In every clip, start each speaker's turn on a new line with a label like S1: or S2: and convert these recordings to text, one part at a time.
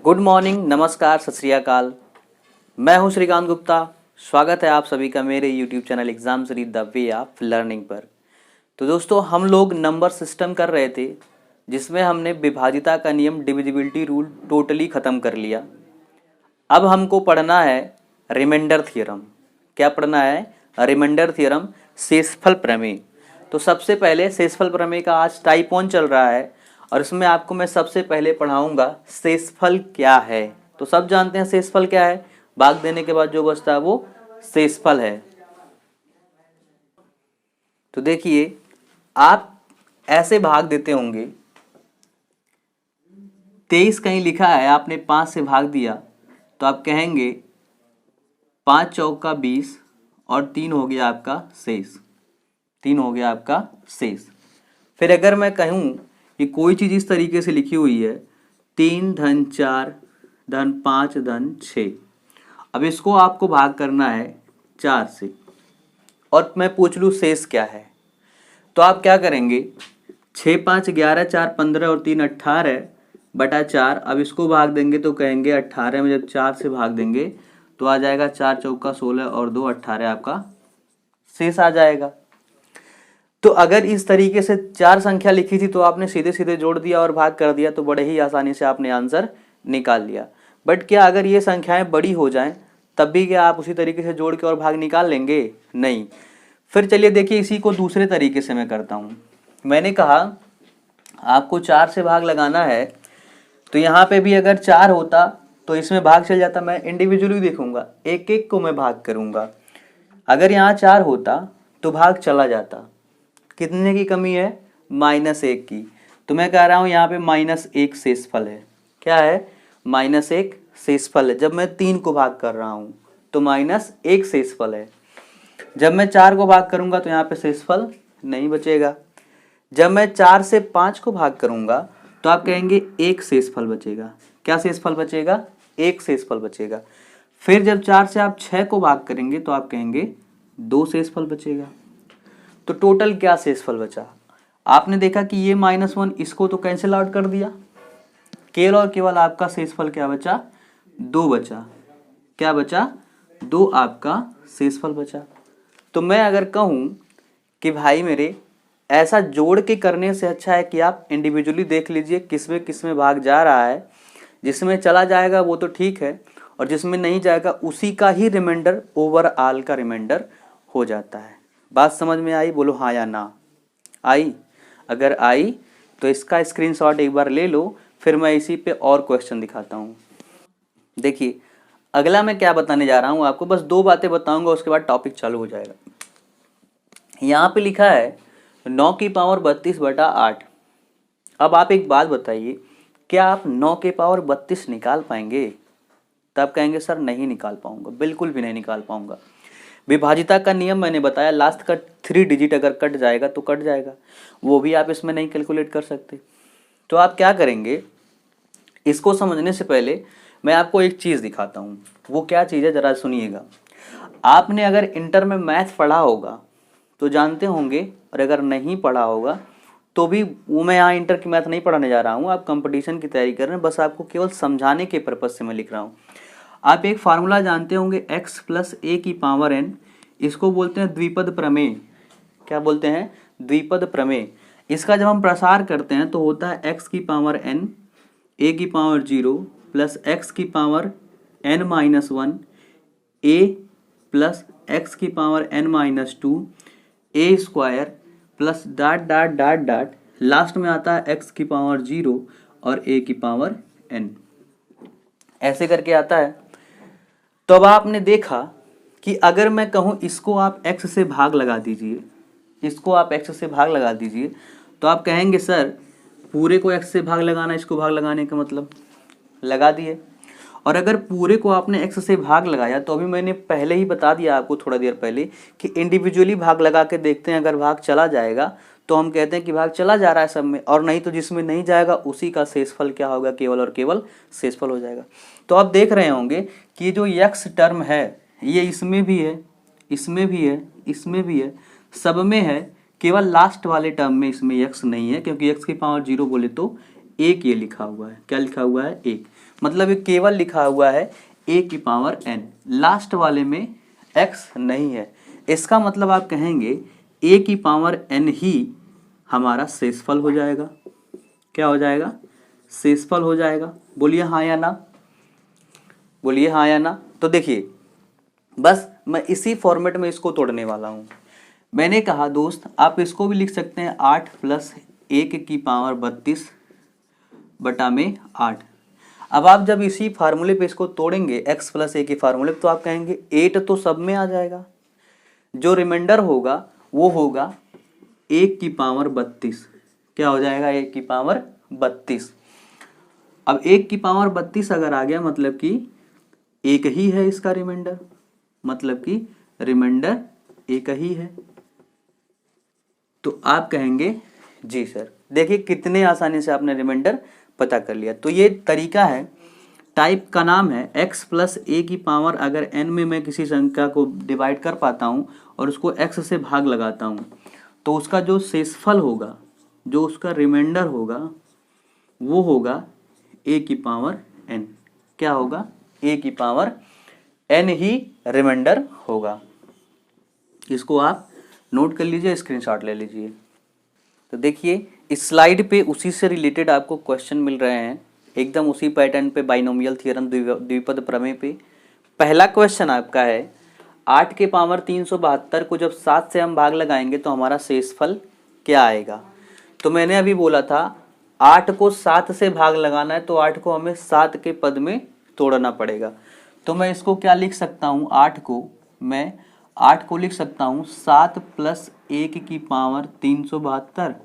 S1: Good morning, नमस्कार, सत श्री अकाल। मैं हूं श्रीकांत गुप्ता। स्वागत है आप सभी का मेरे YouTube channel exam series the way of learning पर। तो दोस्तों, हम लोग नंबर सिस्टम कर रहे थे जिसमें हमने विभाजिता का नियम डिविजिबिलिटी रूल टोटली ख़त्म कर लिया। अब हमको पढ़ना है रिमाइंडर थ्योरम। क्या पढ़ना है? रिमाइंडर थ्योरम, शेषफल प्रमेय। तो सबसे पहले शेषफल प्रमेय का आज टाइप 1 चल रहा है और इसमें आपको मैं सबसे पहले पढ़ाऊंगा शेषफल क्या है। तो सब जानते हैं शेषफल क्या है। भाग देने के बाद जो बचता है वो शेषफल है। तो देखिए, आप ऐसे भाग देते होंगे, 23 कहीं लिखा है, आपने 5 से भाग दिया तो आप कहेंगे 5 चौका 20 और 3 हो गया आपका शेष। 3 हो गया आपका शेष। फिर अगर मैं कहूँ कि कोई चीज़ इस तरीके से लिखी हुई है 3 धन 4 धन 5 धन 6, अब इसको आपको भाग करना है 4 से और मैं पूछ लूँ शेष क्या है, तो आप क्या करेंगे? 6 5 11 4 15 और 3 18 बटा 4। अब इसको भाग देंगे तो कहेंगे 18 में जब 4 से भाग देंगे तो आ जाएगा 4 चौका 16 और 2 18 आपका शेष आ जाएगा। तो अगर इस तरीके से 4 संख्या लिखी थी तो आपने सीधे सीधे जोड़ दिया और भाग कर दिया तो बड़े ही आसानी से आपने आंसर निकाल लिया। बट क्या अगर ये संख्याएं बड़ी हो जाएं तब भी क्या आप उसी तरीके से जोड़ के और भाग निकाल लेंगे? नहीं। फिर चलिए देखिए, इसी को दूसरे तरीके से मैं करता हूँ। मैंने कहा आपको 4 से भाग लगाना है, तो यहाँ पे भी अगर 4 होता तो इसमें भाग चल जाता। मैं इंडिविजुअली देखूंगा, एक एक को मैं भाग करूंगा। अगर यहाँ 4 होता तो भाग चला जाता। कितने की कमी है? -1 की। तो मैं कह रहा हूँ यहाँ पे -1 शेषफल है। क्या है? -1 शेषफल है। जब मैं 3 को भाग कर रहा हूँ तो -1 शेषफल है। जब मैं 4 को भाग करूंगा तो यहाँ पे शेषफल नहीं बचेगा। जब मैं 4 से 5 को भाग करूंगा तो आप कहेंगे 1 शेषफल बचेगा। क्या शेषफल बचेगा? 1 शेषफल बचेगा। फिर जब 4 से आप 6 को भाग करेंगे तो आप कहेंगे 2 शेषफल बचेगा। तो टोटल क्या शेषफल बचा? आपने देखा कि ये -1 इसको तो कैंसिल आउट कर दिया। केवल और केवल आपका शेषफल क्या बचा? 2 बचा। क्या बचा? 2 आपका शेषफल बचा। तो मैं अगर कहूँ कि भाई मेरे ऐसा जोड़ के करने से अच्छा है कि आप इंडिविजुअली देख लीजिए किसमें भाग जा रहा है। जिसमें चला जाएगा वो तो ठीक है, और जिसमें नहीं जाएगा उसी का ही रिमाइंडर ओवरऑल का रिमाइंडर हो जाता है। बात समझ में आई? बोलो हाँ या ना। आई? अगर आई तो इसका स्क्रीनशॉट एक बार ले लो, फिर मैं इसी पे और क्वेश्चन दिखाता हूँ। देखिए, अगला मैं क्या बताने जा रहा हूँ आपको, बस 2 बातें बताऊंगा, उसके बाद टॉपिक चालू हो जाएगा। यहाँ पे लिखा है 9 की पावर 32 बटा 8। अब आप एक बात बताइए, क्या आप 9 के पावर 32 निकाल पाएंगे? तब कहेंगे सर नहीं निकाल पाऊंगा, बिल्कुल भी नहीं निकाल पाऊंगा। विभाजिता का नियम मैंने बताया, लास्ट का 3 डिजिट अगर कट जाएगा तो कट जाएगा, वो भी आप इसमें नहीं कैलकुलेट कर सकते। तो आप क्या करेंगे? इसको समझने से पहले मैं आपको एक चीज़ दिखाता हूँ। वो क्या चीज़ है, ज़रा सुनिएगा। आपने अगर इंटर में मैथ पढ़ा होगा तो जानते होंगे, और अगर नहीं पढ़ा होगा तो भी वो मैं यहाँ इंटर की मैथ नहीं पढ़ाने जा रहा हूँ। आप कंपटीशन की तैयारी कर रहे हैं, बस आपको केवल समझाने के पर्पज़ से मैं लिख रहा हूँ। आप एक फार्मूला जानते होंगे x + a की पावर n, इसको बोलते हैं द्विपद प्रमेय। क्या बोलते हैं? द्विपद प्रमेय। इसका जब हम प्रसार करते हैं तो होता है x की पावर n, a की पावर 0 प्लस x की power n-1, a plus x की power n-2, a square plus dot dot dot dot, last में आता है x की पावर 0 और a की पावर n, ऐसे करके आता है। तो अब आपने देखा कि अगर मैं कहूँ इसको आप x से भाग लगा दीजिए, इसको आप x से भाग लगा दीजिए, तो आप कहेंगे सर पूरे को x से भाग लगाना, इसको भाग लगाने का मतलब लगा दिए। और अगर पूरे को आपने x से भाग लगाया तो अभी मैंने पहले ही बता दिया आपको थोड़ा देर पहले कि इंडिविजुअली भाग लगा के देखते हैं, अगर भाग चला जाएगा तो हम कहते हैं कि भाग चला जा रहा है सब में, और नहीं तो जिसमें नहीं जाएगा उसी का शेषफल क्या होगा? केवल और केवल शेषफल हो जाएगा। तो आप देख रहे होंगे कि जो x टर्म है ये इसमें भी है, इसमें भी है, इसमें भी है, सब में है, केवल लास्ट वाले टर्म में इसमें x नहीं है, क्योंकि x की पावर 0 बोले तो 1 ये लिखा हुआ है। क्या लिखा हुआ है? 1। मतलब ये केवल लिखा हुआ है a की पावर n, लास्ट वाले में x नहीं है। इसका मतलब आप कहेंगे a की पावर n ही हमारा शेषफल हो जाएगा। क्या हो जाएगा? शेषफल हो जाएगा। बोलिए हाँ या ना, बोलिए हाँ या ना। तो देखिए बस मैं इसी फॉर्मेट में इसको तोड़ने वाला हूँ। मैंने कहा दोस्त आप इसको भी लिख सकते हैं 8 + 1 की पावर 32 बटा में 8। अब आप जब इसी फार्मूले पे इसको तोड़ेंगे x + a के फार्मूले तो आप कहेंगे 8 तो सब में आ जाएगा, जो रिमाइंडर होगा वो होगा 1 की पावर 32। क्या हो जाएगा? 1 की पावर 32। अब 1 की पावर 32 अगर आ गया मतलब कि एक ही है इसका रिमाइंडर, मतलब कि रिमाइंडर एक ही है। तो आप कहेंगे जी सर। देखिए कितने आसानी से आपने रिमाइंडर पता कर लिया। तो ये तरीका है, टाइप का नाम है x + a की पावर। अगर n में मैं किसी संख्या को डिवाइड कर पाता हूँ और उसको x से भाग लगाता हूँ तो उसका जो शेषफल होगा, जो उसका रिमाइंडर होगा वो होगा a की पावर n। क्या होगा? a की पावर n ही रिमाइंडर होगा। इसको आप नोट कर लीजिए, स्क्रीनशॉट ले लीजिए। तो देखिए इस स्लाइड पे उसी से रिलेटेड आपको क्वेश्चन मिल रहे हैं, एकदम उसी पैटर्न पे, बाइनोमियल थ्योरम, द्विपद प्रमेय पे। पहला क्वेश्चन आपका है 8 के पावर 372 को जब 7 से हम भाग लगाएंगे तो हमारा शेषफल क्या आएगा। तो मैंने अभी बोला था 8 को 7 से भाग लगाना है तो 8 को हमें 7 के पद में तोड़ना पड़ेगा। तो मैं इसको क्या लिख सकता हूँ? 8 को लिख सकता हूँ 7 + 1 की पावर 372।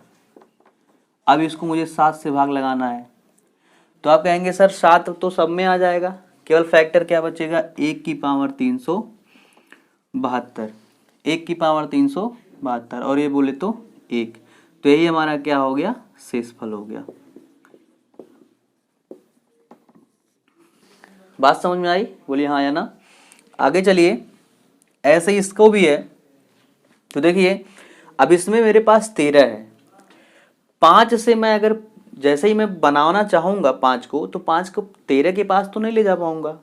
S1: अब इसको मुझे 7 से भाग लगाना है तो आप कहेंगे सर 7 तो सब में आ जाएगा, केवल फैक्टर क्या बचेगा? 1 की पावर 372, 1 की पावर 372 और ये बोले तो 1। तो यही हमारा क्या हो गया? शेषफल हो गया। बात समझ में आई? बोलिए हाँ या ना। आगे चलिए, ऐसे ही इसको भी है। तो देखिए अब इसमें मेरे पास 13 है। 5 से मैं अगर जैसे ही मैं बनाना चाहूँगा 5 को, तो 5 को 13 के पास तो नहीं ले जा पाऊँगा,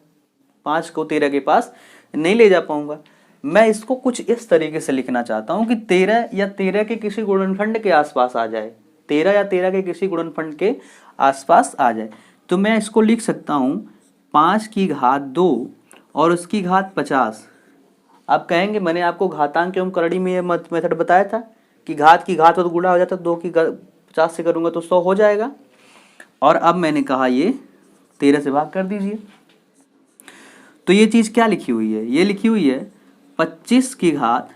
S1: 5 को 13 के पास नहीं ले जा पाऊँगा। मैं इसको कुछ इस तरीके से लिखना चाहता हूँ कि 13 या 13 के किसी गुणनखंड के आसपास आ जाए, 13 या 13 के किसी गुणनखंड के आसपास आ जाए। तो मैं इसको लिख सकता हूँ 5 की घात 2 और उसकी घात 50। आप कहेंगे मैंने आपको घातांक एवं करणी में ये मेथड बताया था कि घात की घात तो गुणा हो जाता है, 2 की 50 से करूँगा तो 100 हो जाएगा। और अब मैंने कहा ये 13 से भाग कर दीजिए। तो ये चीज़ क्या लिखी हुई है? ये लिखी हुई है 25 की घात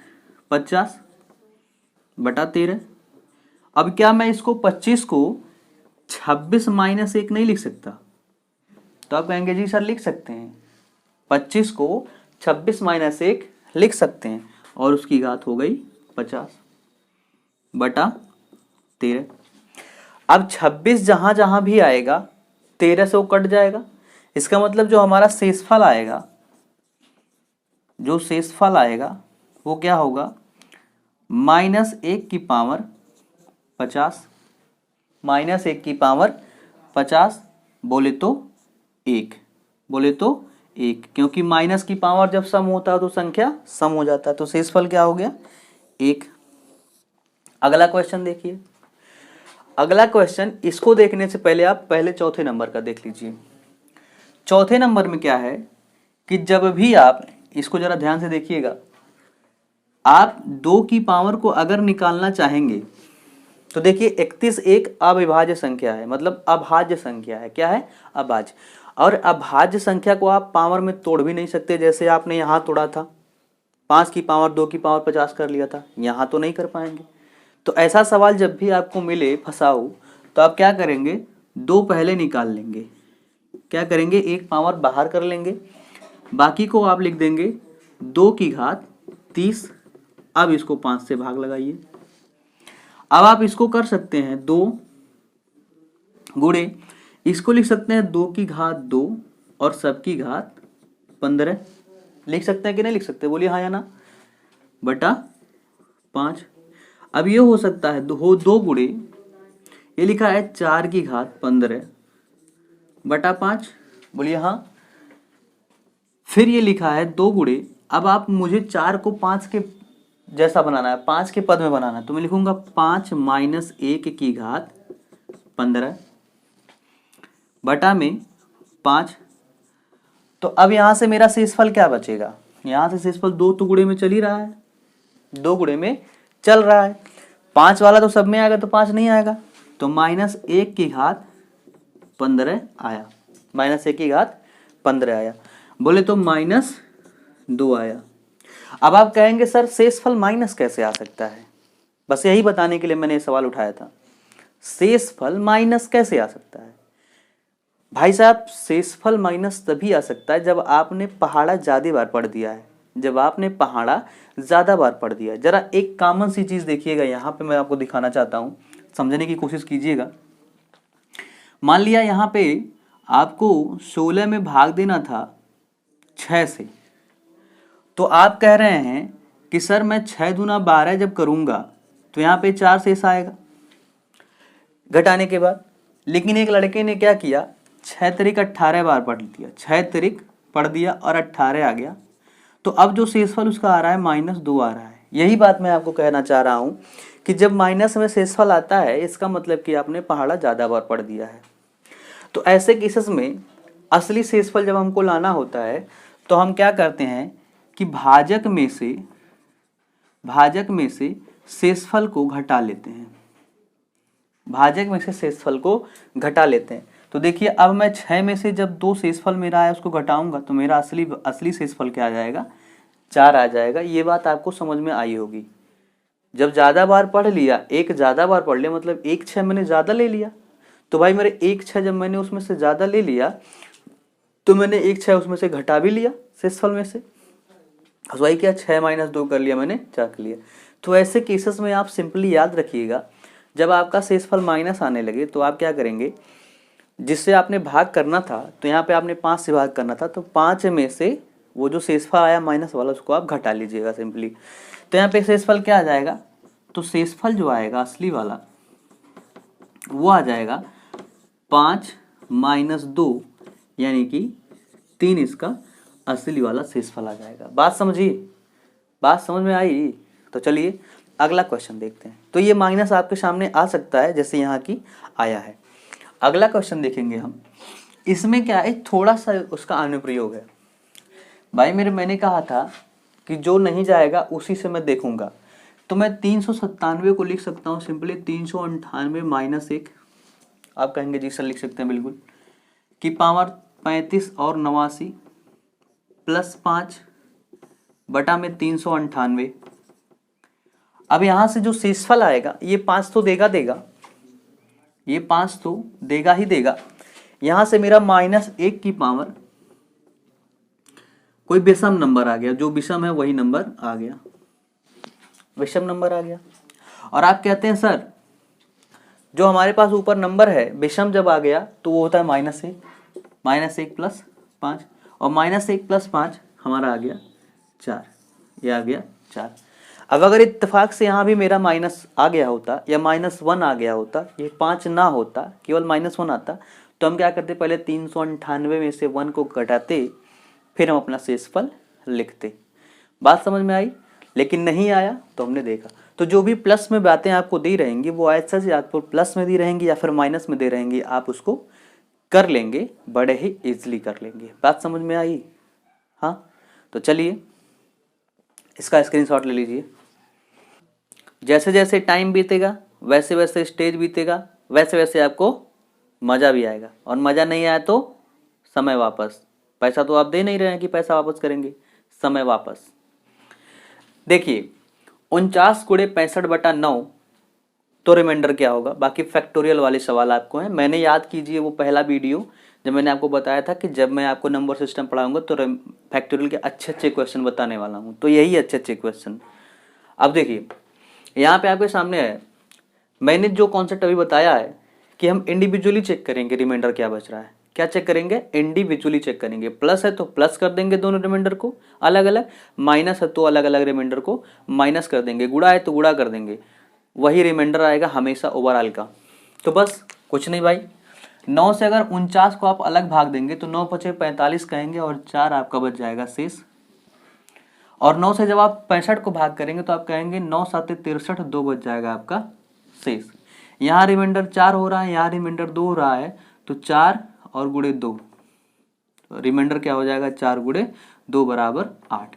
S1: 50 बटा 13। अब क्या मैं इसको 25 को 26 - 1 नहीं लिख सकता? तो आप कहेंगे जी सर लिख सकते हैं, 25 को 26 - 1 लिख सकते हैं और उसकी घात हो गई 50 बटा 13। अब 26 जहाँ जहाँ भी आएगा 13 से वो कट जाएगा। इसका मतलब जो हमारा शेषफल आएगा, जो शेषफल आएगा वो क्या होगा? -1 की पावर 50, -1 की पावर 50 बोले तो 1, बोले तो 1, क्योंकि माइनस की पावर जब सम होता है तो संख्या सम हो जाता है। तो शेषफल क्या हो गया? 1। अगला क्वेश्चन देखिए। अगला क्वेश्चन, इसको देखने से पहले आप पहले चौथे नंबर का देख लीजिए। चौथे नंबर में क्या है कि जब भी आप इसको जरा ध्यान से देखिएगा, आप 2 की पावर को अगर निकालना चाहेंगे तो देखिए 31 एक अविभाज्य संख्या है, मतलब अभाज्य संख्या है। क्या है? अभाज्य। और अभाज्य संख्या को आप पावर में तोड़ भी नहीं सकते, जैसे आपने यहाँ तोड़ा था, 5 की पावर 2 की पावर 50 कर लिया था, यहाँ तो नहीं कर पाएंगे। तो ऐसा सवाल जब भी आपको मिले फंसाऊ तो आप क्या करेंगे? 2 पहले निकाल लेंगे। क्या करेंगे? एक पावर बाहर कर लेंगे, बाकी को आप लिख देंगे 2 की घात 30। अब इसको 5 से भाग लगाइए। अब आप इसको कर सकते हैं 2 गुणे, इसको लिख सकते हैं 2 की घात 2 और सबकी घात 15। लिख सकते हैं कि नहीं लिख सकते? बोलिए हाँ या ना। बटा 5। अब ये हो सकता है 2 गुणे, ये लिखा है 4 की घात 15 बटा 5 बोलिए हाँ। फिर ये लिखा है 2 गुणे, अब आप मुझे 4 को 5 के जैसा बनाना है, 5 के पद में बनाना है, तो मैं लिखूंगा 5 माइनस 1 की घात 15 बटा में 5। तो अब यहाँ से मेरा शेषफल क्या बचेगा, यहाँ से शेषफल 2 तो गुणे में चल ही रहा है, 2 गुणे में चल रहा है, 5 वाला तो सब में आएगा तो 5 नहीं आएगा, तो माइनस 1 की घात 15 आया, माइनस 1 की घात 15 आया। बोले तो माइनस 2 आया। अब आप कहेंगे सर शेषफल माइनस कैसे आ सकता है, बस यही बताने के लिए मैंने ये सवाल उठाया था, शेषफल माइनस कैसे आ सकता है। भाई साहब शेषफल माइनस तभी आ सकता है जब आपने पहाड़ा ज़्यादा बार पढ़ दिया है, जब आपने पहाड़ा ज़्यादा बार पढ़ दिया है। जरा एक कॉमन सी चीज़ देखिएगा, यहाँ पे मैं आपको दिखाना चाहता हूँ, समझने की कोशिश कीजिएगा। मान लिया यहाँ पे आपको 16 में भाग देना था 6 से, तो आप कह रहे हैं कि सर मैं 6 दूना 12 जब करूँगा तो यहाँ पे 4 शेष आएगा घटाने के बाद। लेकिन एक लड़के ने क्या किया, 6 तिरिक 18 बार पढ़ दिया, 6 तिरिक पढ़ दिया और 18 आ गया, तो अब जो शेषफल उसका आ रहा है -2 आ रहा है। यही बात मैं आपको कहना चाह रहा हूँ कि जब माइनस में शेषफल आता है इसका मतलब कि आपने पहाड़ा ज़्यादा बार पढ़ दिया है। तो ऐसे केसेस में असली शेषफल जब हमको लाना होता है तो हम क्या करते हैं कि भाजक में से शेषफल को घटा लेते हैं, भाजक में से शेषफल को घटा लेते हैं। तो देखिए अब मैं 6 में से जब 2 शेषफल मेरा है उसको घटाऊंगा तो मेरा असली शेषफल क्या आ जाएगा, 4 आ जाएगा। ये बात आपको समझ में आई होगी। जब ज़्यादा बार पढ़ लिया, एक ज़्यादा बार पढ़ लिया मतलब 1 6 मैंने ज़्यादा ले लिया, तो भाई मेरे 1 6 जब मैंने उसमें से ज़्यादा ले लिया तो मैंने 1 6 उसमें से घटा भी लिया शेषफल में से, वही क्या 6 - 2 कर लिया मैंने, 4 कर लिया। तो ऐसे केसेस में आप सिंपली याद रखिएगा, जब आपका शेषफल माइनस आने लगे तो आप क्या करेंगे, जिससे आपने भाग करना था तो यहाँ पे आपने 5 से भाग करना था, तो 5 में से वो जो शेषफल आया माइनस वाला उसको आप घटा लीजिएगा सिंपली। तो यहाँ पे शेषफल क्या आ जाएगा, तो शेषफल जो आएगा असली वाला वो आ जाएगा 5 - 2 यानी कि 3 इसका असली वाला शेषफल आ जाएगा। बात समझिए, बात समझ में आई। तो चलिए अगला क्वेश्चन देखते हैं। तो ये माइनस आपके सामने आ सकता है जैसे यहाँ की आया है। अगला क्वेश्चन देखेंगे हम, इसमें क्या है थोड़ा सा उसका अनुप्रयोग है। भाई मैंने कहा था कि जो नहीं जाएगा उसी से मैं देखूंगा, तो मैं 397 को लिख सकता हूँ सिंपली 398 - 1। आप कहेंगे जी सर लिख सकते हैं, बिल्कुल, की पावर 35 और 89 प्लस 5 बटा में 398। अब यहाँ से जो शेषफल आएगा ये 5 तो देगा, ये 5 तो देगा ही देगा। यहाँ से मेरा -1 की पावर कोई विषम नंबर आ गया, जो विषम है वही नंबर आ गया, विषम नंबर आ गया। और आप कहते हैं सर जो हमारे पास ऊपर नंबर है विषम जब आ गया तो वो होता है -1 प्लस 5, और -1 प्लस 5 हमारा आ गया 4, ये आ गया 4। अब अगर इत्तेफाक से यहाँ भी मेरा माइनस आ गया होता या -1 आ गया होता, ये 5 ना होता, केवल -1 आता, तो हम क्या करते, पहले 398 में से 1 को घटाते, फिर हम अपना शेषफल लिखते। बात समझ में आई। लेकिन नहीं आया तो हमने देखा। तो जो भी प्लस में बातें आपको दी रहेंगी वो ऐसा से आपको प्लस में दी रहेंगी या फिर माइनस में दे रहेंगी, आप उसको कर लेंगे, बड़े ही इजीली कर लेंगे। बात समझ में आई। हाँ, तो चलिए इसका स्क्रीनशॉट ले लीजिए। जैसे जैसे टाइम बीतेगा वैसे वैसे स्टेज बीतेगा, वैसे वैसे आपको मज़ा भी आएगा, और मज़ा नहीं आया तो समय वापस। पैसा तो आप दे नहीं रहे हैं कि पैसा वापस करेंगे, समय वापस। देखिए 49 × 65/9, तो रिमाइंडर क्या होगा, बाकी फैक्टोरियल वाले सवाल आपको हैं। मैंने याद कीजिए वो पहला वीडियो जब मैंने आपको बताया था कि जब मैं आपको नंबर सिस्टम पढ़ाऊंगा तो फैक्टोरियल के अच्छे अच्छे क्वेश्चन बताने वाला हूँ, तो यही अच्छे अच्छे क्वेश्चन। अब देखिए यहाँ पे आपके सामने है, मैंने जो कॉन्सेप्ट अभी बताया है कि हम इंडिविजुअली चेक करेंगे रिमाइंडर क्या बच रहा है। क्या चेक करेंगे, इंडिविजुअली चेक करेंगे। प्लस है तो प्लस कर देंगे दोनों रिमाइंडर को अलग अलग, माइनस है तो अलग अलग रिमाइंडर को माइनस कर देंगे, गुणा है तो गुणा कर देंगे, वही रिमाइंडर आएगा हमेशा ओवरऑल का। तो बस कुछ नहीं भाई, 9 से अगर 49 को आप अलग भाग देंगे तो 9 पचे 45 कहेंगे और 4 आपका बच जाएगा शेष। और 9 से जब आप 65 को भाग करेंगे तो आप कहेंगे 9 साते 63, 2 बच जाएगा आपका शेष। यहाँ रिमाइंडर 4 हो रहा है, यहाँ रिमाइंडर 2 हो रहा है, तो 4 और गुणे 2, रिमाइंडर क्या हो जाएगा 4 गुणे 2 बराबर 8।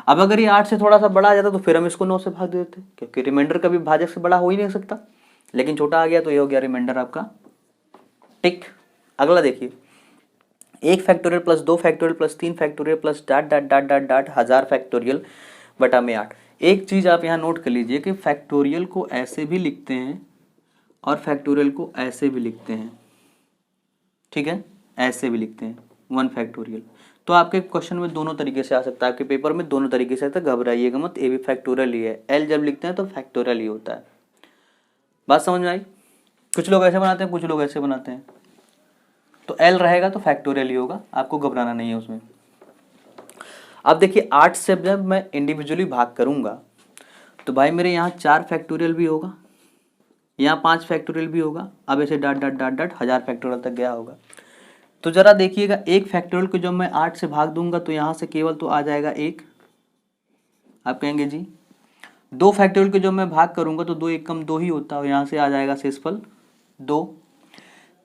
S1: अब अगर ये 8 से थोड़ा सा बड़ा आ जाता तो फिर हम इसको 9 से भाग देते, क्योंकि रिमाइंडर कभी भाजक से बड़ा हो ही नहीं सकता, लेकिन छोटा आ गया तो ये हो गया रिमाइंडर आपका टिक। अगला देखिए, 1 factorial plus 2 factorial plus 3 factorial plus dot dot dot dot dot 1000 factorial बटा में 8। एक चीज आप यहाँ नोट कर लीजिए कि फैक्टोरियल को ऐसे भी लिखते हैं और फैक्टोरियल को ऐसे भी लिखते हैं, ठीक है, ऐसे भी लिखते हैं 1 फैक्टोरियल। तो आपके क्वेश्चन में दोनों तरीके से आ सकता है, आपके पेपर में दोनों तरीके से आता है, घबराइएगा मत, ए भी फैक्टोरियल ही है, एल जब लिखते हैं तो फैक्टोरियल ही होता है। बात समझ में आई? कुछ लोग ऐसे बनाते हैं, कुछ लोग ऐसे बनाते हैं, तो एल रहेगा तो फैक्टोरियल ही होगा, आपको घबराना नहीं है उसमें। अब देखिए 8 से जब मैं इंडिविजुअली भाग करूंगा तो भाई मेरे यहाँ 4 फैक्टोरियल भी होगा, यहाँ 5 फैक्टोरियल भी होगा, अब ऐसे dot dot dot dot 1000 factorial तक गया होगा। तो जरा देखिएगा, एक फैक्टोरियल को जब मैं 8 से भाग दूंगा तो यहाँ से केवल तो आ जाएगा 1, आप कहेंगे जी। 2 फैक्टोरियल को जब मैं भाग करूंगा तो 2 1 कम 2 ही होता है, यहाँ से आ जाएगा शेषफल 2।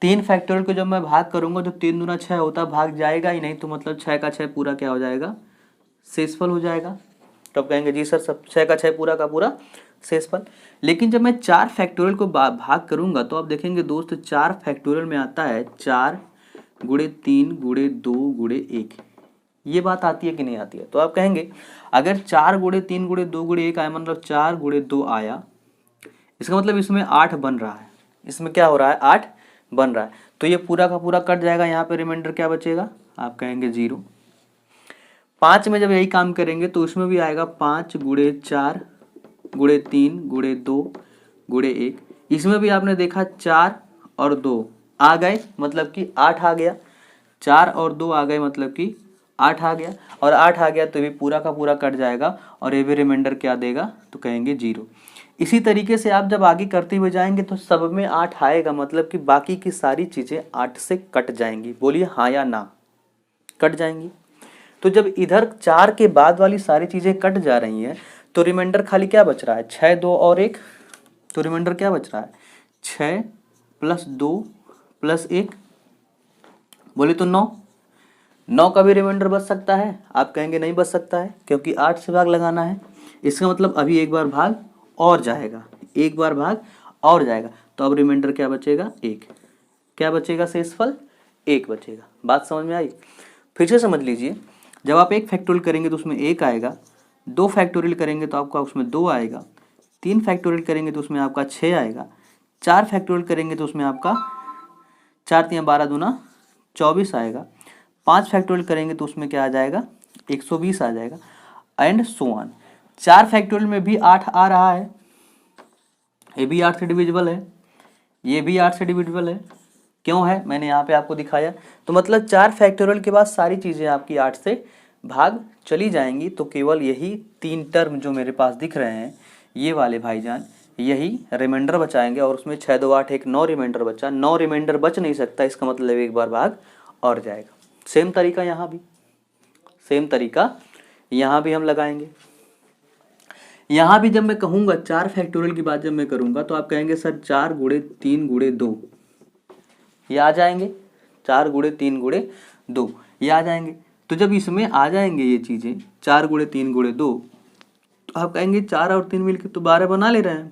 S1: 3 फैक्टोरियल को जब मैं भाग करूंगा तो 3 दूना 6 होता है, भाग जाएगा ही नहीं, तो मतलब 6 का 6 पूरा क्या हो जाएगा, शेषफल हो जाएगा। तो आप कहेंगे जी सर सब 6 का 6 पूरा का पूरा शेषफल। लेकिन जब मैं 4 फैक्टोरियल को भाग करूंगा तो आप देखेंगे दोस्त 4 फैक्टोरियल में आता है 4 गुणे 3 गुणे 2 गुणे 1, ये बात आती है कि नहीं आती है? तो आप कहेंगे अगर 4 गुणे 3 गुणे 2 गुणे 1 आया, मतलब 4 गुणे 2 आया, इसका मतलब इसमें 8 बन रहा है, इसमें क्या हो रहा है 8 बन रहा है, तो ये पूरा का पूरा कट जाएगा, यहाँ पे रिमाइंडर क्या बचेगा, आप कहेंगे 0। 5 में जब यही काम करेंगे तो उसमें भी आएगा 5 गुणे 4 गुणे 3 गुणे 2 गुणे 1, इसमें भी आपने देखा 4 और 2 आ गए, मतलब कि 8 आ गया, 4 और 2 आ गए मतलब कि 8 आ गया, और 8 आ गया तो ये पूरा का पूरा कट जाएगा और ये भी रिमाइंडर क्या देगा, तो कहेंगे 0। इसी तरीके से आप जब आगे करते हुए जाएंगे तो सब में 8 आएगा, मतलब कि बाकी की सारी चीज़ें 8 से कट जाएंगी। बोलिए हाँ या ना, कट जाएंगी। तो जब इधर 4 के बाद वाली सारी चीज़ें कट जा रही हैं तो रिमाइंडर खाली क्या बच रहा है, 6 2 और 1, तो रिमाइंडर क्या बच रहा है 6 प्लस 2 प्लस 1, बोले तो 9। 9 का भी रिमाइंडर बच सकता है, आप कहेंगे नहीं बच सकता है, क्योंकि 8 से भाग लगाना है, इसका मतलब अभी एक बार भाग और जाएगा, एक बार भाग और जाएगा, तो अब रिमाइंडर क्या बचेगा 1, क्या बचेगा शेषफल 1 बचेगा। बात समझ में आई? फिर से समझ लीजिए, जब आप 1 फैक्टोरियल करेंगे तो उसमें 1 आएगा, 2 फैक्टोरियल करेंगे तो आपका उसमें 2 आएगा, 3 फैक्टोरियल करेंगे तो उसमें आपका 6 आएगा, 4 फैक्टोरियल करेंगे तो उसमें आपका 4 3 12 दूना 24 आएगा, 5 फैक्टोरियल करेंगे तो उसमें क्या आ जाएगा 120 आ जाएगा, एंड सो ऑन। 4 फैक्टोरियल में भी 8 आ रहा है, ये भी 8 से डिविजिबल है, ये भी 8 से डिविजिबल है, क्यों है मैंने यहाँ पे आपको दिखाया। तो मतलब 4 फैक्टोरियल के बाद सारी चीज़ें आपकी 8 से भाग चली जाएंगी, तो केवल यही 3 टर्म जो मेरे पास दिख रहे हैं ये वाले भाईजान, यही रिमाइंडर बचाएंगे, और उसमें 6 2 8 1 9 रिमाइंडर बचा, 9 रिमाइंडर बच नहीं सकता, इसका मतलब एक बार भाग और जाएगा। सेम तरीका यहाँ भी, सेम तरीका यहाँ भी हम लगाएंगे। यहाँ भी जब मैं कहूँगा 4 फैक्टोरियल की बात जब मैं करूँगा तो आप कहेंगे सर 4 गुणे 3 गुणे 2 ये आ जाएंगे, 4 गुणे 3 गुणे 2 ये आ जाएंगे। तो जब इसमें आ जाएंगे ये चीज़ें 4 गुणे 3 गुणे 2, तो आप कहेंगे 4 और 3 मिलकर तो 12 बना ले रहे हैं,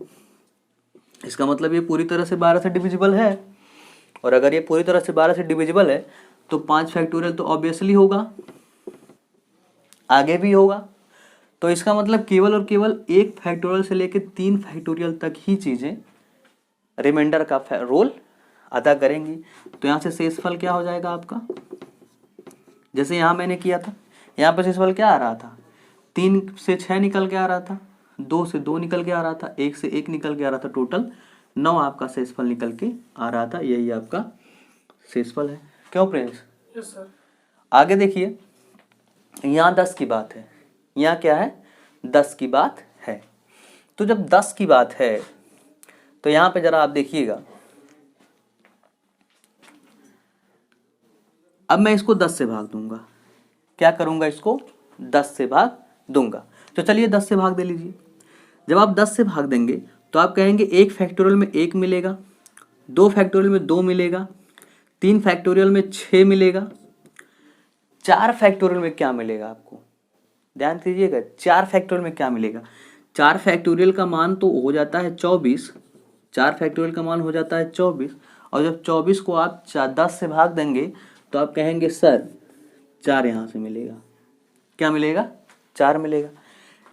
S1: इसका मतलब ये पूरी तरह से 12 से डिविजिबल है, और अगर ये पूरी तरह से 12 से डिविजिबल है तो 5 फैक्टोरियल तो ऑब्वियसली होगा, आगे भी होगा। तो इसका मतलब केवल और केवल 1 फैक्टोरियल से लेकर 3 फैक्टोरियल तक ही चीज़ें रिमाइंडर का रोल अदा करेंगी। तो यहाँ से शेषफल क्या हो जाएगा आपका, जैसे यहाँ मैंने किया था, यहाँ पर शेषफल क्या आ रहा था, 3 से 6 निकल के आ रहा था, 2 से 2 निकल के आ रहा था, 1 से 1 निकल के आ रहा था, टोटल 9 आपका शेषफल निकल के आ रहा था, यही आपका शेषफल है। क्यों प्रिंस?
S2: Yes sir.
S1: आगे देखिए, यहाँ 10 की बात है, यहाँ क्या है 10 की बात है। तो जब 10 की बात है तो यहाँ पे जरा आप देखिएगा, अब मैं इसको 10 से भाग दूंगा, क्या करूंगा, इसको 10 से भाग दूंगा। तो चलिए 10 से भाग दे लीजिए। जब आप 10 से भाग देंगे तो आप कहेंगे 1 फैक्टोरियल में 1 मिलेगा, 2 फैक्टोरियल में 2 मिलेगा, 3 फैक्टोरियल में 6 मिलेगा, 4 फैक्टोरियल में क्या मिलेगा आपको, ध्यान दीजिएगा, 4 फैक्टोरियल में क्या मिलेगा। 4 फैक्टोरियल का मान तो हो जाता है 24, 4 फैक्टोरियल का मान हो जाता है 24, और जब 24 को आप 10 से भाग देंगे तो आप कहेंगे सर 4 यहाँ से मिलेगा, क्या मिलेगा, 4 मिलेगा।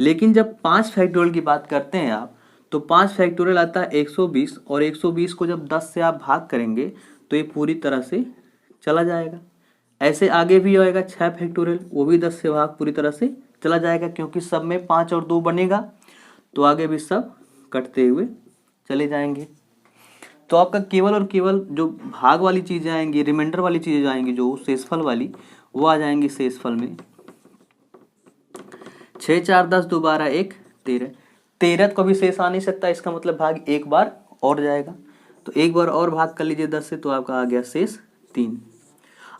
S1: लेकिन जब 5 फैक्टोरियल की बात करते हैं आप, तो 5 फैक्टोरियल आता है 120, और 120 को जब 10 से आप भाग करेंगे तो ये पूरी तरह से चला जाएगा। ऐसे आगे भी आएगा 6 फैक्टोरियल, वो भी 10 से भाग पूरी तरह से चला जाएगा, क्योंकि सब में 5 और 2 बनेगा, तो आगे भी सब कटते हुए चले जाएंगे। तो आपका केवल और केवल जो भाग वाली चीज़ें आएंगी, रिमाइंडर वाली चीज़ें आएंगी, जो शेषफल वाली, वो आ जाएंगी शेषफल में। 6 4 10 2 12 1 13, 13 को भी शेष आ नहीं सकता, इसका मतलब भाग एक बार और जाएगा, तो एक बार और भाग कर लीजिए 10 से, तो आपका आ गया शेष 3।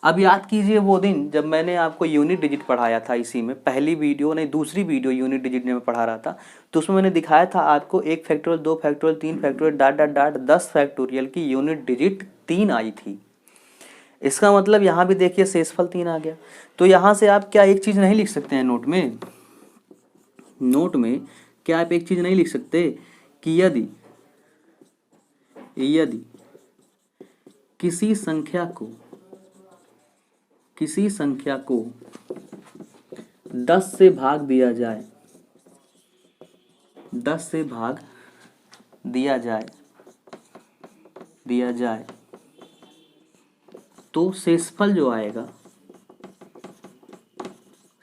S1: अब याद कीजिए वो दिन जब मैंने आपको यूनिट डिजिट पढ़ाया था, इसी में पहली वीडियो नहीं दूसरी वीडियो यूनिट डिजिट में पढ़ा रहा था, तो उसमें मैंने दिखाया था आपको 1 factorial 2 factorial 3 factorial dot dot dot 10 factorial की यूनिट डिजिट 3 आई थी। इसका मतलब यहाँ भी देखिए शेषफल 3 आ गया। तो यहाँ से आप क्या एक चीज़ नहीं लिख सकते हैं नोट में, नोट में क्या आप एक चीज़ नहीं लिख सकते कि यदि किसी संख्या को 10 से भाग दिया जाए, 10 से भाग दिया जाए तो शेषफल जो आएगा,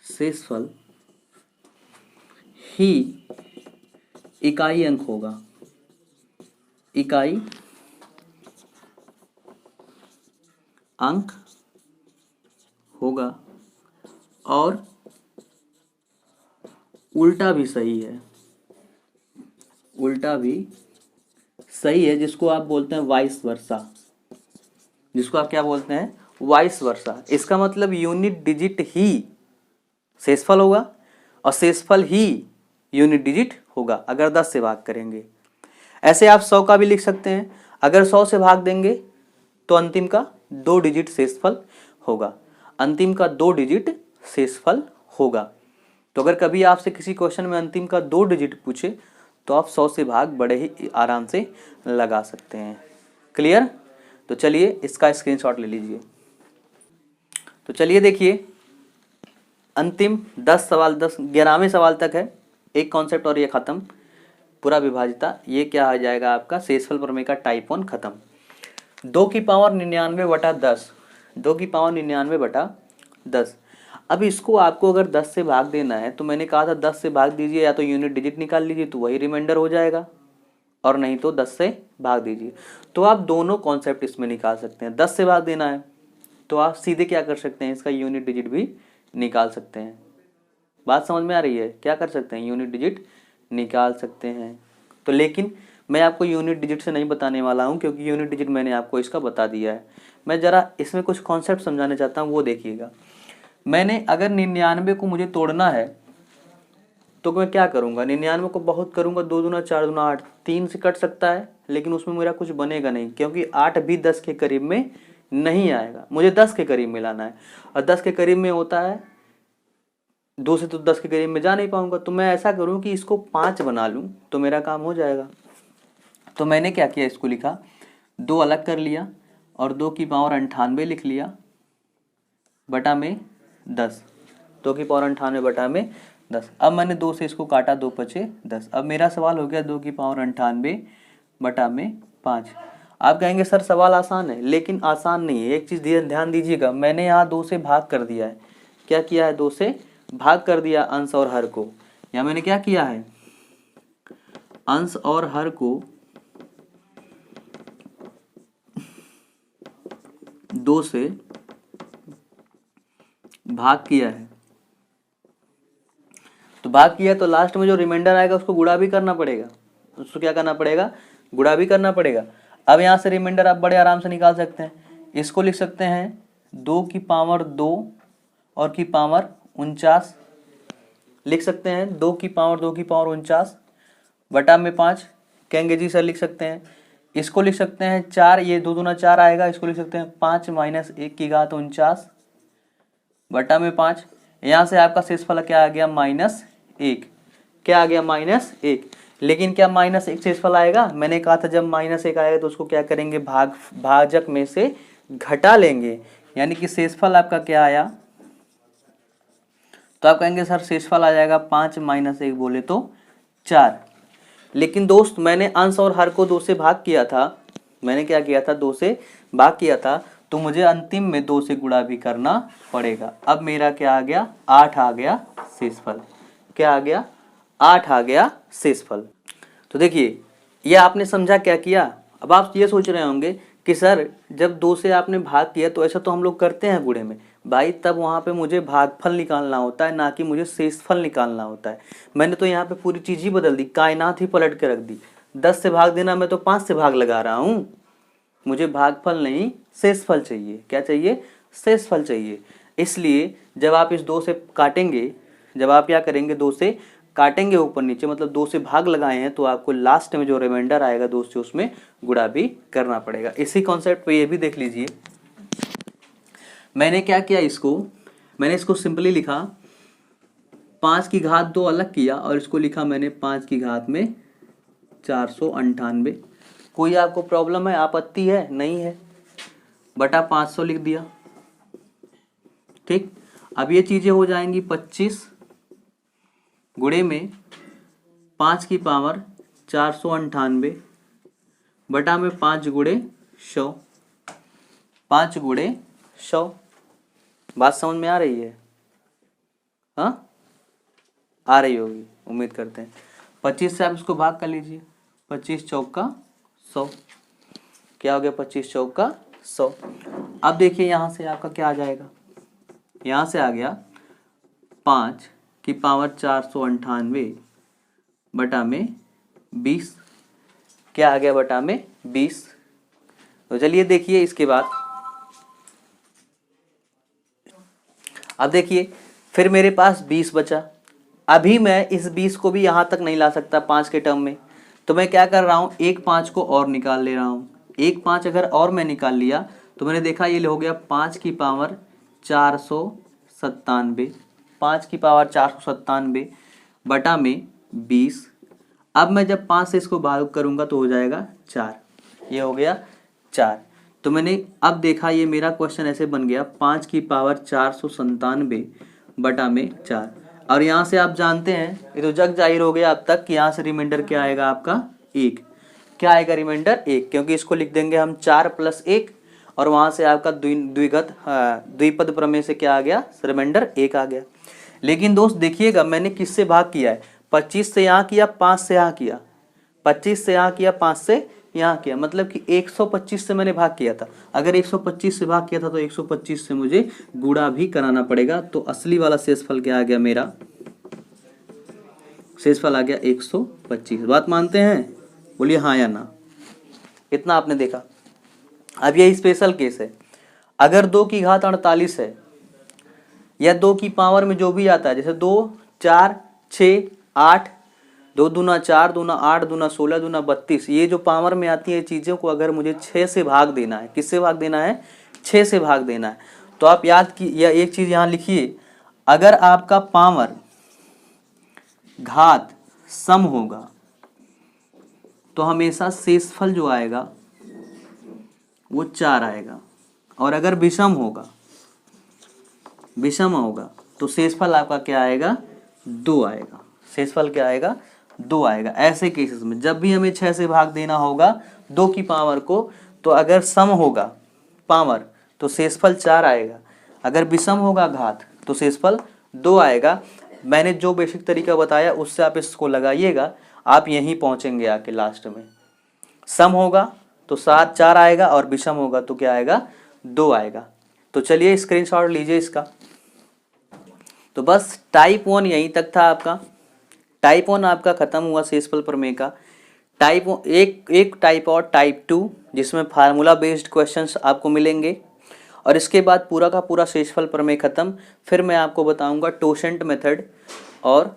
S1: शेषफल ही इकाई अंक होगा, इकाई अंक होगा, और उल्टा भी सही है, उल्टा भी सही है, जिसको आप बोलते हैं वाइस वर्सा, जिसको आप क्या बोलते हैं, वाइस वर्सा। इसका मतलब यूनिट डिजिट ही शेषफल होगा और शेषफल ही यूनिट डिजिट होगा अगर 10 से भाग करेंगे। ऐसे आप 100 का भी लिख सकते हैं, अगर 100 से भाग देंगे तो अंतिम का 2 डिजिट शेषफल होगा, अंतिम का 2 डिजिट शेषफल होगा। तो अगर कभी आपसे किसी क्वेश्चन में अंतिम का 2 डिजिट पूछे तो आप 100 से भाग बड़े ही आराम से लगा सकते हैं। क्लियर? तो चलिए इसका स्क्रीनशॉट ले लीजिए। तो चलिए देखिए, अंतिम 10 सवाल 11वें सवाल तक है, एक कॉन्सेप्ट और ये खत्म, पूरा विभाजिता। ये क्या आ जाएगा आपका शेषफल प्रमेय का टाइप 1 खत्म। 2 की पावर 99 बटा 10, 2 की पावर 99 बटा 10। अब इसको आपको अगर 10 से भाग देना है तो मैंने कहा था 10 से भाग दीजिए, या तो यूनिट डिजिट निकाल लीजिए तो वही रिमाइंडर हो जाएगा, और नहीं तो 10 से भाग दीजिए। तो आप दोनों कॉन्सेप्ट इसमें निकाल सकते हैं। 10 से भाग देना है तो आप सीधे क्या कर सकते हैं, इसका यूनिट डिजिट भी निकाल सकते हैं। बात समझ में आ रही है? क्या कर सकते हैं, यूनिट डिजिट निकाल सकते हैं। तो लेकिन मैं आपको यूनिट डिजिट से नहीं बताने वाला हूँ, क्योंकि यूनिट डिजिट मैंने आपको इसका बता दिया है। मैं ज़रा इसमें कुछ कॉन्सेप्ट समझाने चाहता हूँ, वो देखिएगा। मैंने अगर 99 को मुझे तोड़ना है तो मैं क्या करूँगा, 99 को बहुत करूँगा, 2 दूना 4 दूना 8, 3 से कट सकता है, लेकिन उसमें मेरा कुछ बनेगा नहीं, क्योंकि 8 भी 10 के करीब में नहीं आएगा, मुझे 10 के करीब में लाना है, और 10 के करीब में होता है 2 से, तो 10 के करीब में जा नहीं पाऊंगा। तो मैं ऐसा करूं कि इसको 5 बना लूं तो मेरा काम हो जाएगा। तो मैंने क्या किया, इसको लिखा, 2 अलग कर लिया और 2 की पावर 98 लिख लिया बटा में 10, 2 की पावर 98 बटा में 10। अब मैंने 2 से इसको काटा, 2 पचे 10। अब मेरा सवाल हो गया 2 की पावर 98 बटा में 5। आप कहेंगे सर सवाल आसान है, लेकिन आसान नहीं है। एक चीज़ ध्यान दीजिएगा, मैंने यहाँ 2 से भाग कर दिया है। क्या किया है, 2 से भाग कर दिया अंश और हर को। या मैंने क्या किया है, अंश और हर को 2 से भाग किया है। तो भाग किया तो लास्ट में जो रिमाइंडर आएगा उसको गुणा भी करना पड़ेगा, उसको क्या करना पड़ेगा, गुणा भी करना पड़ेगा। अब यहाँ से रिमाइंडर आप बड़े आराम से निकाल सकते हैं। इसको लिख सकते हैं 2 की पावर 2 और की पावर 49 लिख सकते हैं। 2 की पावर 49 बटा में 5 कहेंगे जी सर लिख सकते हैं। इसको लिख सकते हैं 4, ये 2 दूना 4 आएगा, इसको लिख सकते हैं 5 माइनस 1 की घात 49 बटा में 5। यहाँ से आपका शेषफल क्या आ गया -1। क्या आ गया -1। लेकिन क्या -1 शेषफल आएगा? मैंने कहा था जब -1 आएगा तो उसको क्या करेंगे, भाजक में से घटा लेंगे, यानी कि शेषफल आपका क्या आया, तो आप कहेंगे सर शेषफल आ जाएगा 5 माइनस 1 बोले तो 4। लेकिन दोस्त मैंने अंश और हर को 2 से भाग किया था, मैंने क्या किया था 2 से भाग किया था, तो मुझे अंतिम में 2 से गुणा भी करना पड़ेगा। अब मेरा क्या आ गया 8 आ गया शेषफल। क्या आ गया 8 आ गया शेषफल। तो देखिए ये आपने समझा क्या किया। अब आप ये सोच रहे होंगे कि सर जब 2 से आपने भाग किया तो ऐसा तो हम लोग करते हैं गुणे में भाई, तब वहाँ पे मुझे भागफल निकालना होता है, ना कि मुझे शेषफल निकालना होता है। मैंने तो यहाँ पे पूरी चीज़ ही बदल दी, कायनात ही पलट के रख दी। 10 से भाग देना, मैं तो 5 से भाग लगा रहा हूँ। मुझे भागफल नहीं शेषफल चाहिए। क्या चाहिए? शेषफल चाहिए। इसलिए जब आप इस 2 से काटेंगे, जब आप क्या करेंगे 2 से काटेंगे ऊपर नीचे, मतलब 2 से भाग लगाए हैं, तो आपको लास्ट में जो रिमाइंडर आएगा 2 से उसमें गुणा भी करना पड़ेगा। इसी कॉन्सेप्ट पे ये भी देख लीजिए। मैंने क्या किया, मैंने इसको सिंपली लिखा 5 की घात 2 अलग किया और इसको लिखा मैंने 5 की घात में 498। कोई आपको प्रॉब्लम है, आपत्ति है? नहीं है। बटा 500 लिख दिया। ठीक, अब ये चीजें हो जाएंगी 25 गुणे में 5 की पावर 498 बटा में 5 गुणे 100। 5 गुणे 100। बात समझ में आ रही है? हाँ आ रही होगी, उम्मीद करते हैं। 25 से आप इसको भाग कर लीजिए। 25 चौका 100। क्या हो गया 25 चौका 100। अब देखिए यहाँ से आपका क्या आ जाएगा, यहाँ से आ गया 5 की पावर 498 बटा में 20। क्या आ गया बटा में 20। तो चलिए देखिए इसके बाद, अब देखिए फिर मेरे पास 20 बचा। अभी मैं इस 20 को भी यहाँ तक नहीं ला सकता 5 के टर्म में, तो मैं क्या कर रहा हूँ, एक 5 को और निकाल ले रहा हूँ। एक 5 अगर और मैं निकाल लिया तो मैंने देखा ये हो गया 5 की पावर 497। 5 की पावर 497 बटा में 20। अब मैं जब 5 से इसको भाग करूँगा तो हो जाएगा 4। ये हो गया 4। तो मैंने अब देखा ये मेरा क्वेश्चन ऐसे बन गया 5 की पावर 497 बटा में 4। और यहाँ से आप जानते हैं, ये तो जग जाहिर हो गया अब तक कि यहाँ से रिमाइंडर क्या आएगा आपका 1। क्या आएगा रिमाइंडर 1, क्योंकि इसको लिख देंगे हम 4 + 1 और वहाँ से आपका द्विपद प्रमेय से क्या आ गया, रिमाइंडर 1 आ गया। लेकिन दोस्त देखिएगा मैंने किससे भाग किया है, 25 से यहाँ किया, 5 से यहाँ किया, 25 से यहाँ किया, 5 से यहाँ किया, मतलब कि 125 से मैंने भाग किया था। अगर 125 से भाग किया था तो 125 से मुझे गुणा भी कराना पड़ेगा। तो असली वाला शेषफल क्या आ गया, मेरा शेषफल आ गया 125। बात मानते हैं? बोलिए हाँ या ना। इतना आपने देखा। अब ये स्पेशल केस है, अगर 2 की घात 48 है या 2 की पावर में जो भी आता है, जैसे 2 4 6 8, 2 दूना 4, दूना 8, दूना 16, दूना 32, ये जो पावर में आती है चीज़ों को अगर मुझे 6 से भाग देना है, किससे भाग देना है, 6 से भाग देना है, तो आप याद की या एक चीज़ यहाँ लिखिए, अगर आपका पावर घात सम होगा तो हमेशा शेषफल जो आएगा वो 4 आएगा, और अगर विषम होगा तो शेषफल आपका क्या आएगा, 2 आएगा। शेषफल क्या आएगा, 2 आएगा। ऐसे केसेस में जब भी हमें 6 से भाग देना होगा 2 की पावर को, तो अगर सम होगा पावर तो शेषफल 4 आएगा, अगर विषम होगा घात तो शेषफल 2 आएगा। मैंने जो बेसिक तरीका बताया उससे आप इसको लगाइएगा, आप यहीं पहुंचेंगे आके लास्ट में। सम होगा तो 4 आएगा और विषम होगा तो क्या आएगा, 2 आएगा। तो चलिए स्क्रीनशॉट लीजिए इसका। तो बस टाइप 1 यहीं तक था आपका। टाइप 1 आपका खत्म हुआ शेषफल प्रमेय का। एक टाइप और टाइप 2 जिसमें फार्मूला बेस्ड क्वेश्चंस आपको मिलेंगे, और इसके बाद पूरा का पूरा शेषफल प्रमेय खत्म। फिर मैं आपको बताऊंगा टोसेंट मेथड और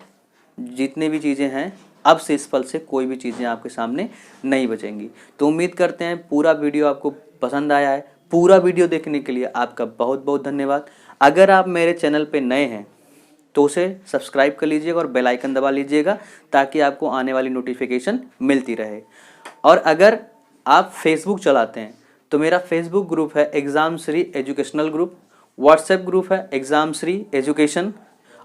S1: जितने भी चीज़ें हैं, अब शेषफल से कोई भी चीज़ें आपके सामने नहीं बचेंगी। तो उम्मीद करते हैं पूरा वीडियो आपको पसंद आया है। पूरा वीडियो देखने के लिए आपका बहुत बहुत धन्यवाद। अगर आप मेरे चैनल पे नए हैं तो उसे सब्सक्राइब कर लीजिएगा और बेल आइकन दबा लीजिएगा ताकि आपको आने वाली नोटिफिकेशन मिलती रहे। और अगर आप फेसबुक चलाते हैं तो मेरा फेसबुक ग्रुप है exam Shri educational group, WhatsApp group है एग्ज़ाम श्री एजुकेशन,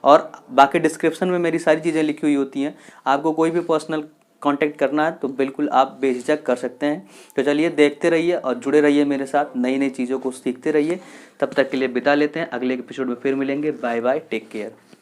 S1: और बाकी डिस्क्रिप्शन में मेरी सारी चीज़ें लिखी हुई होती हैं। आपको कोई भी पर्सनल कांटेक्ट करना है तो बिल्कुल आप बेझिझक कर सकते हैं। तो चलिए देखते रहिए और जुड़े रहिए मेरे साथ, नई नई चीज़ों को सीखते रहिए। तब तक के लिए बिता लेते हैं, अगले एपिसोड में फिर मिलेंगे। Bye bye, take care.